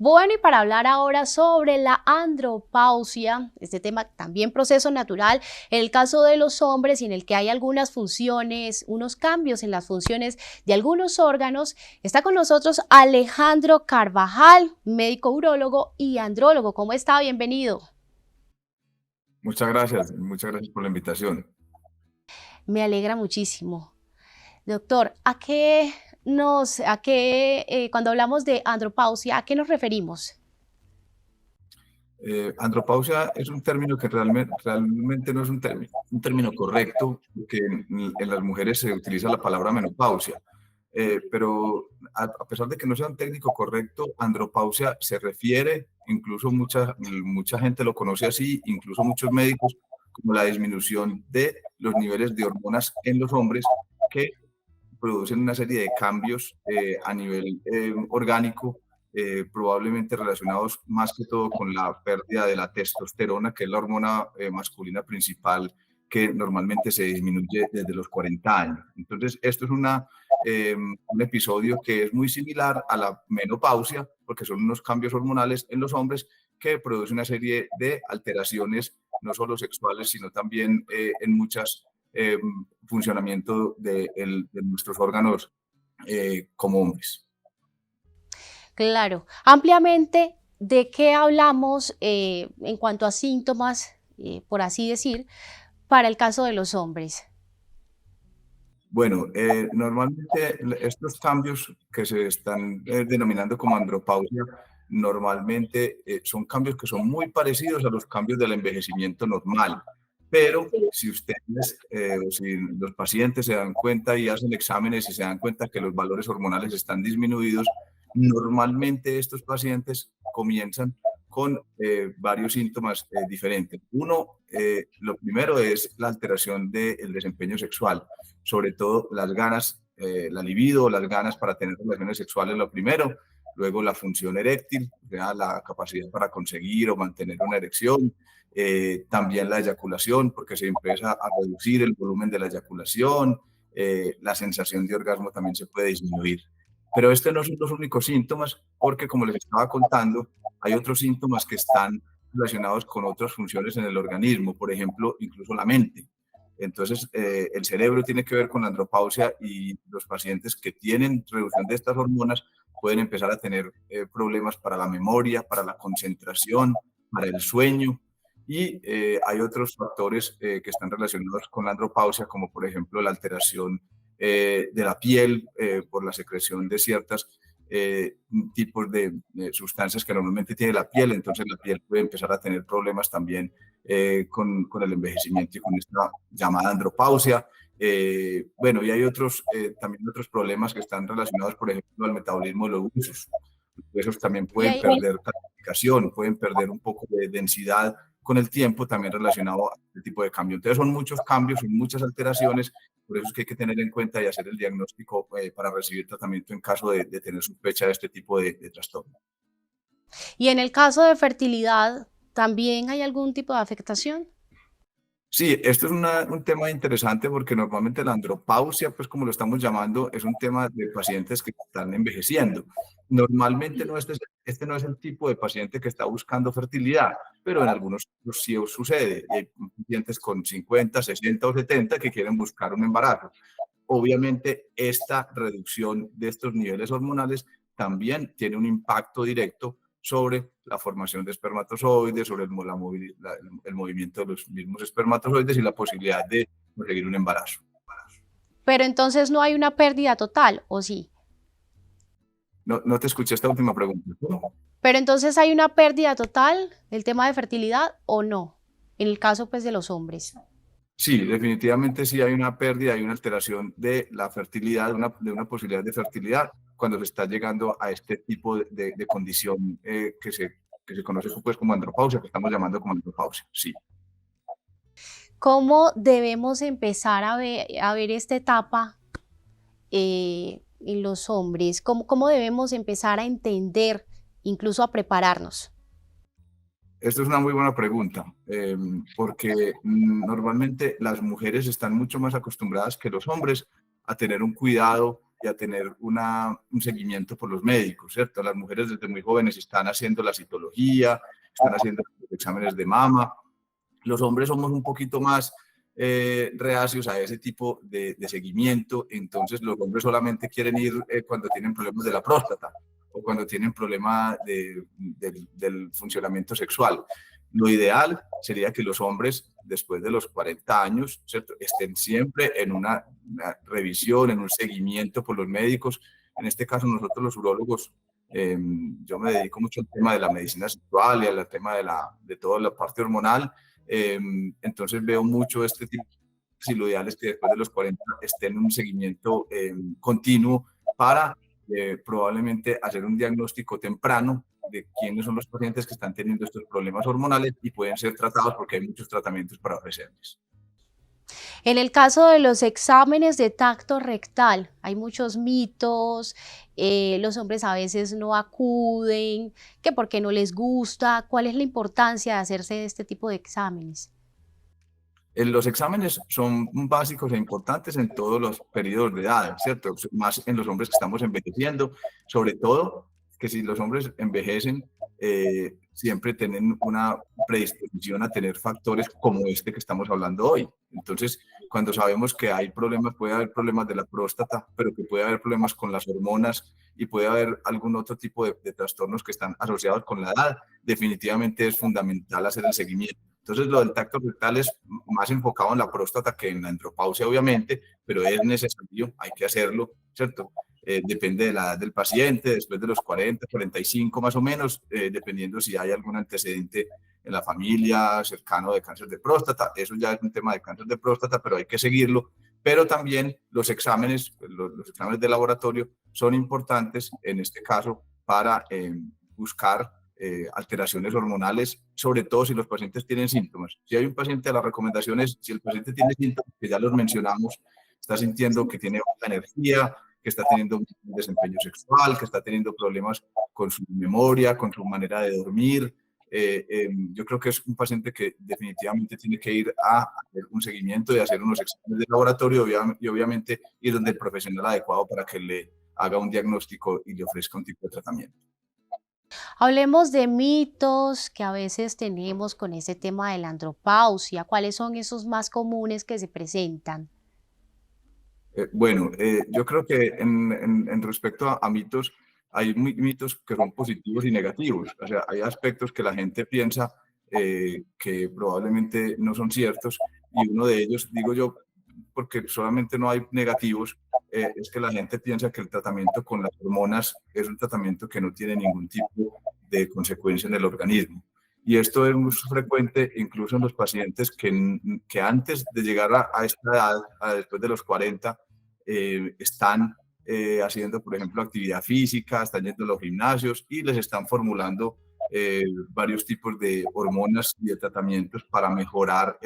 Bueno, y para hablar ahora sobre la andropausia, este tema también proceso natural, en el caso de los hombres y en el que hay algunas funciones, unos cambios en las funciones de algunos órganos, está con nosotros Alejandro Carvajal, médico urólogo y andrólogo. ¿Cómo está? Bienvenido. Muchas gracias por la invitación. Me alegra muchísimo. Doctor, cuando hablamos de andropausia, ¿a qué nos referimos? Andropausia es un término que realmente no es un término correcto, porque en las mujeres se utiliza la palabra menopausia. Pero a pesar de que no sea un técnico correcto, andropausia se refiere, incluso mucha gente lo conoce así, incluso muchos médicos, como la disminución de los niveles de hormonas en los hombres que producen una serie de cambios a nivel orgánico, probablemente relacionados más que todo con la pérdida de la testosterona, que es la hormona masculina principal que normalmente se disminuye desde los 40 años. Entonces, esto es un episodio que es muy similar a la menopausia, porque son unos cambios hormonales en los hombres que producen una serie de alteraciones, no solo sexuales, sino también en muchas eh, funcionamiento de nuestros órganos como hombres. Claro, ampliamente, ¿de qué hablamos en cuanto a síntomas, por así decir, para el caso de los hombres? Bueno, normalmente estos cambios que se están denominando como andropausia, normalmente son cambios que son muy parecidos a los cambios del envejecimiento normal. Pero si ustedes o si los pacientes se dan cuenta y hacen exámenes y se dan cuenta que los valores hormonales están disminuidos, normalmente estos pacientes comienzan con varios síntomas diferentes. Lo primero es la alteración del desempeño sexual, sobre todo las ganas, la libido, las ganas para tener relaciones sexuales, lo primero. Luego la función eréctil, la capacidad para conseguir o mantener una erección. También la eyaculación, porque se empieza a reducir el volumen de la eyaculación. La sensación de orgasmo también se puede disminuir. Pero estos no son los únicos síntomas, porque como les estaba contando, hay otros síntomas que están relacionados con otras funciones en el organismo, por ejemplo, incluso la mente. Entonces, el cerebro tiene que ver con la andropausia y los pacientes que tienen reducción de estas hormonas pueden empezar a tener problemas para la memoria, para la concentración, para el sueño. Y hay otros factores que están relacionados con la andropausia, como por ejemplo la alteración de la piel por la secreción de ciertas eh, tipos de sustancias que normalmente tiene la piel. Entonces la piel puede empezar a tener problemas también con el envejecimiento y con esta llamada andropausia. Bueno, y hay también otros problemas que están relacionados, por ejemplo, al metabolismo de los huesos. Los huesos también Y pueden ahí, perder calcificación, pueden perder un poco de densidad con el tiempo, también relacionado a este tipo de cambio. Entonces son muchos cambios, son muchas alteraciones, por eso es que hay que tener en cuenta y hacer el diagnóstico para recibir tratamiento en caso de tener sospecha de este tipo de trastorno. y en el caso de fertilidad, ¿también hay algún tipo de afectación? Sí, esto es un tema interesante porque normalmente la andropausia, pues como lo estamos llamando, es un tema de pacientes que están envejeciendo. Normalmente este no es el tipo de paciente que está buscando fertilidad, pero en algunos casos sí sucede. Y hay pacientes con 50, 60 o 70 que quieren buscar un embarazo. Obviamente, esta reducción de estos niveles hormonales también tiene un impacto directo sobre la formación de espermatozoides, sobre el movimiento de los mismos espermatozoides y la posibilidad de conseguir un embarazo. Pero entonces no hay una pérdida total, ¿o sí? No te escuché esta última pregunta. ¿No? Pero entonces hay una pérdida total del tema de fertilidad o no, en el caso pues de los hombres. Sí, definitivamente sí hay una pérdida, hay una alteración de la fertilidad, de una posibilidad de fertilidad cuando se está llegando a este tipo de condición que se conoce pues, como andropausia, que estamos llamando como andropausia. Sí. ¿Cómo debemos empezar a ver esta etapa en los hombres? ¿Cómo debemos empezar a entender, incluso a prepararnos? Esto es una muy buena pregunta, porque normalmente las mujeres están mucho más acostumbradas que los hombres a tener un cuidado y a tener un seguimiento por los médicos, ¿cierto? Las mujeres desde muy jóvenes están haciendo la citología, están haciendo los exámenes de mama. Los hombres somos un poquito más reacios a ese tipo de seguimiento, entonces los hombres solamente quieren ir cuando tienen problemas de la próstata o cuando tienen problemas del funcionamiento sexual. Lo ideal sería que los hombres después de los 40 años, ¿cierto?, estén siempre en una revisión, en un seguimiento por los médicos. En este caso nosotros los urólogos, yo me dedico mucho al tema de la medicina sexual y al tema de toda la parte hormonal. Entonces veo mucho este tipo, si lo ideal es que después de los 40 estén en un seguimiento continuo para probablemente hacer un diagnóstico temprano de quiénes son los pacientes que están teniendo estos problemas hormonales y pueden ser tratados porque hay muchos tratamientos para ofrecerles. En el caso de los exámenes de tacto rectal, hay muchos mitos, los hombres a veces no acuden, que porque no les gusta. ¿Cuál es la importancia de hacerse este tipo de exámenes? Los exámenes son básicos e importantes en todos los periodos de edad, ¿cierto? Más en los hombres que estamos envejeciendo, sobre todo que si los hombres envejecen, siempre tienen una predisposición a tener factores como este que estamos hablando hoy. Entonces, cuando sabemos que hay problemas, puede haber problemas de la próstata, pero que puede haber problemas con las hormonas y puede haber algún otro tipo de trastornos que están asociados con la edad, definitivamente es fundamental hacer el seguimiento. Entonces, lo del tacto rectal es más enfocado en la próstata que en la andropausia, obviamente, pero es necesario, hay que hacerlo, ¿cierto? Depende de la edad del paciente, después de los 40, 45 más o menos, dependiendo si hay algún antecedente en la familia cercano de cáncer de próstata. Eso ya es un tema de cáncer de próstata, pero hay que seguirlo. Pero también los exámenes, los exámenes de laboratorio son importantes en este caso para buscar alteraciones hormonales, sobre todo si los pacientes tienen síntomas. Si hay un paciente, las recomendaciones, si el paciente tiene síntomas, que ya los mencionamos, está sintiendo que tiene baja energía, que está teniendo un desempeño sexual, que está teniendo problemas con su memoria, con su manera de dormir. Yo creo que es un paciente que definitivamente tiene que ir a hacer un seguimiento y hacer unos exámenes de laboratorio y obviamente ir donde el profesional adecuado para que le haga un diagnóstico y le ofrezca un tipo de tratamiento. Hablemos de mitos que a veces tenemos con ese tema de la andropausia. ¿Cuáles son esos más comunes que se presentan? Yo creo que en respecto a mitos, hay mitos que son positivos y negativos. O sea, hay aspectos que la gente piensa que probablemente no son ciertos y uno de ellos, digo yo, porque solamente no hay negativos, es que la gente piensa que el tratamiento con las hormonas es un tratamiento que no tiene ningún tipo de consecuencia en el organismo. Y esto es muy frecuente incluso en los pacientes que antes de llegar a esta edad, después de los 40, están haciendo, por ejemplo, actividad física, están yendo a los gimnasios y les están formulando varios tipos de hormonas y de tratamientos para mejorar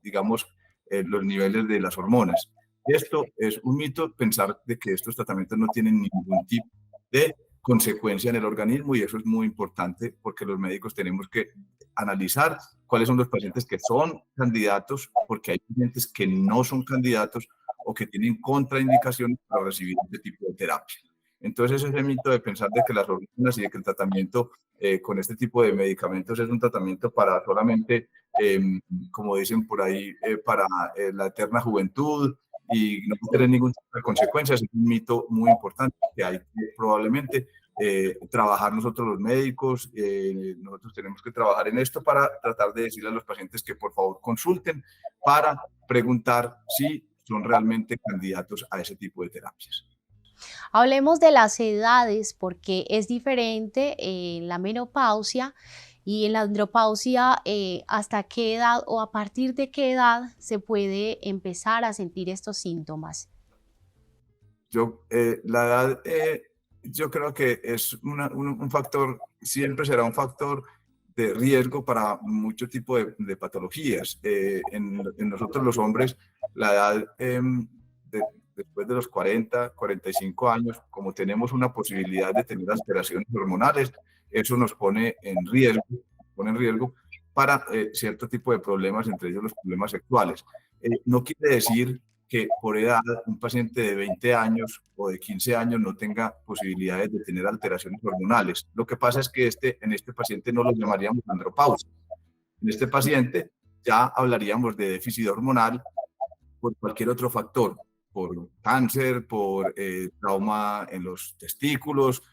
digamos, los niveles de las hormonas. Esto es un mito, pensar de que estos tratamientos no tienen ningún tipo de consecuencia en el organismo y eso es muy importante porque los médicos tenemos que analizar cuáles son los pacientes que son candidatos, porque hay pacientes que no son candidatos o que tienen contraindicaciones para recibir este tipo de terapia. Entonces, ese mito de pensar de que las hormonas y de que el tratamiento con este tipo de medicamentos es un tratamiento para solamente, como dicen por ahí, para la eterna juventud y no tener ningún tipo de consecuencias, es un mito muy importante que hay que probablemente trabajar nosotros los médicos, nosotros tenemos que trabajar en esto para tratar de decirle a los pacientes que por favor consulten para preguntar si son realmente candidatos a ese tipo de terapias. Hablemos de las edades, porque es diferente en la menopausia y en la andropausia, hasta qué edad o a partir de qué edad se puede empezar a sentir estos síntomas. La edad, yo creo que es un factor, siempre será un factor de riesgo para mucho tipo de patologías. En nosotros los hombres, la edad de- después de los 40, 45 años, como tenemos una posibilidad de tener alteraciones hormonales, eso nos pone en riesgo para cierto tipo de problemas, entre ellos los problemas sexuales. No quiere decir que por edad un paciente de 20 años o de 15 años no tenga posibilidades de tener alteraciones hormonales. Lo que pasa es que en este paciente no lo llamaríamos andropausia. En este paciente ya hablaríamos de déficit hormonal por cualquier otro factor, por cáncer, por trauma en los testículos,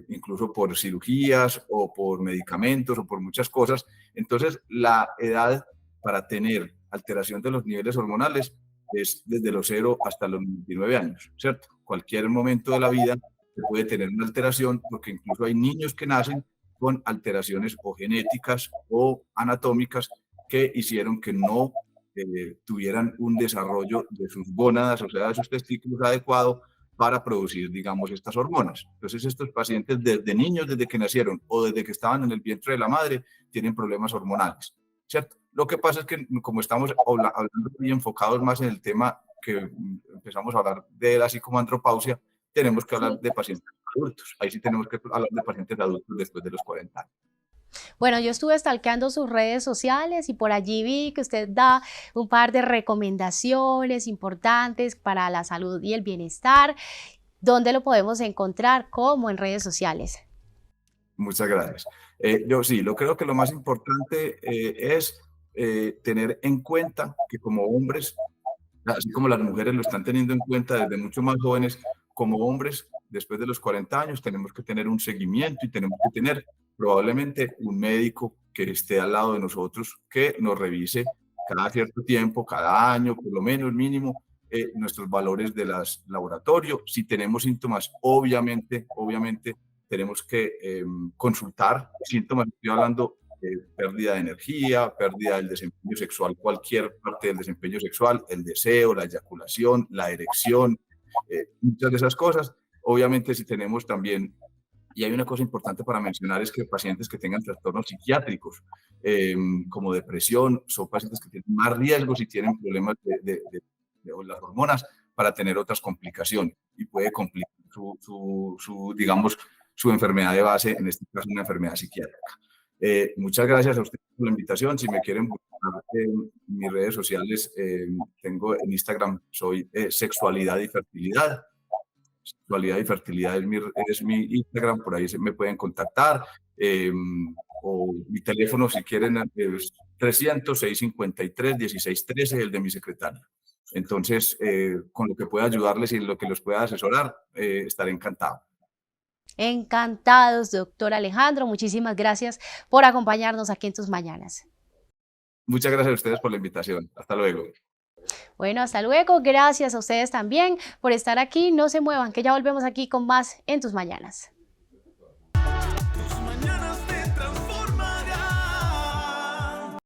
incluso por cirugías o por medicamentos o por muchas cosas. Entonces, la edad para tener alteración de los niveles hormonales es desde los 0 hasta los 29 años, ¿cierto? Cualquier momento de la vida se puede tener una alteración, porque incluso hay niños que nacen con alteraciones o genéticas o anatómicas que hicieron que no tuvieran un desarrollo de sus gónadas, o sea, de sus testículos adecuado para producir, digamos, estas hormonas. Entonces, estos pacientes desde niños, desde que nacieron o desde que estaban en el vientre de la madre, tienen problemas hormonales, ¿cierto? Lo que pasa es que como estamos hablando y enfocados más en el tema que empezamos a hablar de él, así como andropausia, tenemos que hablar de pacientes adultos. Ahí sí tenemos que hablar de pacientes adultos después de los 40 años. Bueno, yo estuve stalkeando sus redes sociales y por allí vi que usted da un par de recomendaciones importantes para la salud y el bienestar. ¿Dónde lo podemos encontrar? ¿Cómo? En redes sociales. Muchas gracias. Yo sí, creo que lo más importante es tener en cuenta que como hombres, así como las mujeres lo están teniendo en cuenta desde mucho más jóvenes, como hombres, después de los 40 años, tenemos que tener un seguimiento y tenemos que tener probablemente un médico que esté al lado de nosotros, que nos revise cada cierto tiempo, cada año, por lo menos mínimo, nuestros valores de las laboratorio. Si tenemos síntomas, obviamente, tenemos que consultar síntomas. Estoy hablando de pérdida de energía, pérdida del desempeño sexual, cualquier parte del desempeño sexual, el deseo, la eyaculación, la erección, muchas de esas cosas. Obviamente, si tenemos también, y hay una cosa importante para mencionar, es que pacientes que tengan trastornos psiquiátricos, como depresión, son pacientes que tienen más riesgos y tienen problemas de las hormonas para tener otras complicaciones, y puede complicar digamos, su enfermedad de base, en este caso una enfermedad psiquiátrica. Muchas gracias a ustedes por la invitación. Si me quieren buscar en mis redes sociales, tengo en Instagram, soy Sexualidad y Fertilidad. Sexualidad y Fertilidad es mi Instagram, por ahí se me pueden contactar. O mi teléfono, si quieren, es 300-653-1613, el de mi secretaria. Entonces, con lo que pueda ayudarles y lo que los pueda asesorar, estaré encantado. Encantados, doctor Alejandro. Muchísimas gracias por acompañarnos aquí en Tus Mañanas. Muchas gracias a ustedes por la invitación. Hasta luego. Bueno, hasta luego. Gracias a ustedes también por estar aquí. No se muevan, que ya volvemos aquí con más en Tus Mañanas. Tus mañanas.